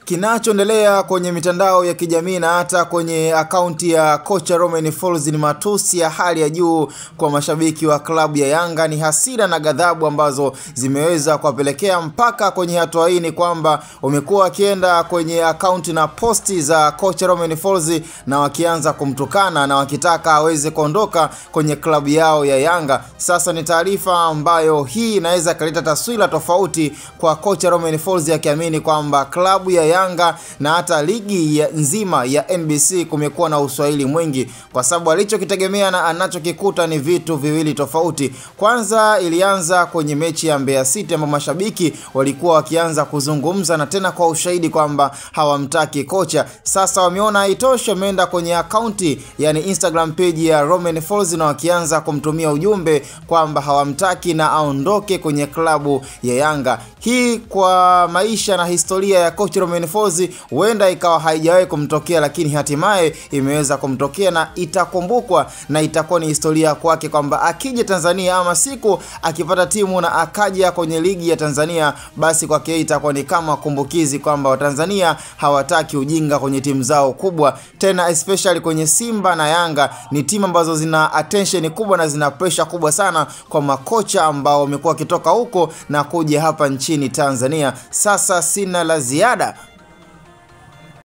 Kinachoendelea kwenye mitandao ya kijamii na hata kwenye akaunti ya kocha Romain Folz ni matusi ya hali ya juu kwa mashabiki wa klabu ya Yanga. Ni hasira na ghadhabu ambazo zimeweza kuwapelekea mpaka kwenye hatua hii, ni kwamba wamekuwa wakienda kwenye akaunti na posti za kocha Romain Folz na wakianza kumtukana na wakitaka aweze kuondoka kwenye klabu yao ya Yanga. Sasa ni taarifa ambayo hii inaweza kuleta taswira tofauti kwa kocha Romain Folz, akiamini kwamba klabu ya Yanga na hata ligi nzima ya NBC kumekuwa na uswahili mwingi, kwa sababu alichokitegemea na anachokikuta ni vitu viwili tofauti. Kwanza ilianza kwenye mechi ya Mbeya City ambapo mashabiki walikuwa wakianza kuzungumza na tena kwa ushahidi kwamba hawamtaki kocha. Sasa wameona haitoshi, wameenda kwenye akaunti yani Instagram page ya Romain Folz na wakianza kumtumia ujumbe kwamba hawamtaki na aondoke kwenye klabu ya Yanga. Hii kwa maisha na historia ya coach Romain Folz huenda ikawa haijawahi kumtokea, lakini hatimaye imeweza kumtokea na itakumbukwa na itakuwa ni historia kwake kwamba akija Tanzania ama siku akipata timu na akaja kwenye ligi ya Tanzania, basi kwake itakuwa ni kama kumbukizi kwamba Watanzania hawataki ujinga kwenye timu zao kubwa, tena especially kwenye Simba na Yanga. Ni timu ambazo zina attention kubwa na zina pressure kubwa sana kwa makocha ambao wamekuwa kitoka huko na kuja hapa nchini Tanzania. Sasa sina la ziada,